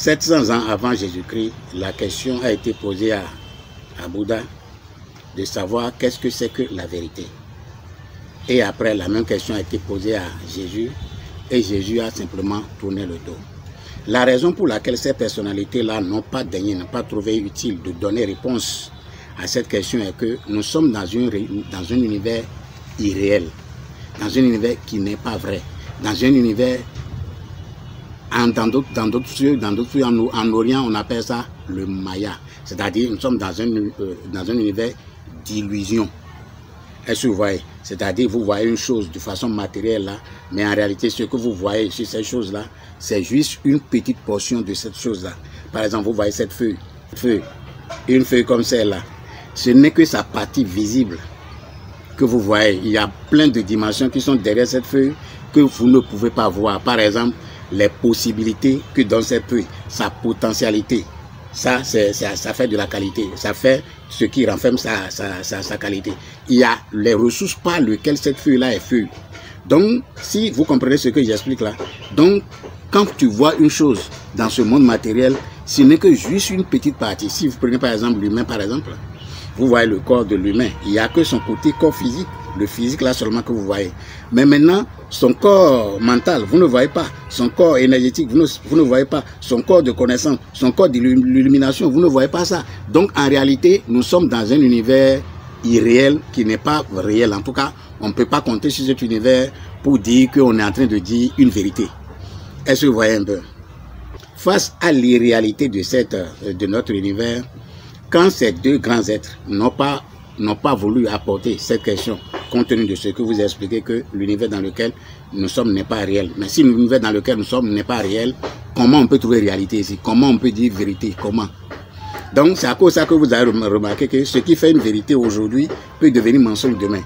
700 ans avant Jésus-Christ, la question a été posée à Bouddha de savoir qu'est-ce que c'est que la vérité. Et après, la même question a été posée à Jésus et Jésus a simplement tourné le dos. La raison pour laquelle ces personnalités-là n'ont pas daigné, n'ont pas trouvé utile de donner réponse à cette question est que nous sommes dans un univers irréel, dans un univers qui n'est pas vrai, dans un univers, dans d'autres cieux, en Orient, on appelle ça le Maya. C'est-à-dire nous sommes dans un univers d'illusion. Est-ce que vous voyez? C'est-à-dire vous voyez une chose de façon matérielle là, mais en réalité ce que vous voyez sur ces choses-là, c'est juste une petite portion de cette chose-là. Par exemple, vous voyez cette feuille, une feuille comme celle-là. Ce n'est que sa partie visible que vous voyez. Il y a plein de dimensions qui sont derrière cette feuille que vous ne pouvez pas voir. Par exemple, les possibilités que dans cette feuille, sa potentialité. Ça fait de la qualité. Ça fait ce qui renferme sa qualité. Il y a les ressources par lesquelles cette feuille-là est feuille. Donc, si vous comprenez ce que j'explique là, donc, quand tu vois une chose dans ce monde matériel, ce n'est que juste une petite partie. Si vous prenez par exemple l'humain, par exemple, vous voyez le corps de l'humain. Il n'y a que son côté corps physique, le physique là seulement que vous voyez. Mais maintenant, son corps mental, vous ne voyez pas. Son corps énergétique, vous ne voyez pas. Son corps de connaissance, son corps d'illumination, vous ne voyez pas ça. Donc en réalité, nous sommes dans un univers irréel qui n'est pas réel. En tout cas, on ne peut pas compter sur cet univers pour dire qu'on est en train de dire une vérité. Est-ce que vous voyez un peu? Face à l'irréalité de notre univers, quand ces deux grands êtres n'ont pas voulu apporter cette question, compte tenu de ce que vous expliquez que l'univers dans lequel nous sommes n'est pas réel. Mais si l'univers dans lequel nous sommes n'est pas réel, comment on peut trouver réalité ici? Comment on peut dire vérité? Comment? Donc c'est à cause de ça que vous avez remarqué que ce qui fait une vérité aujourd'hui peut devenir mensonge demain.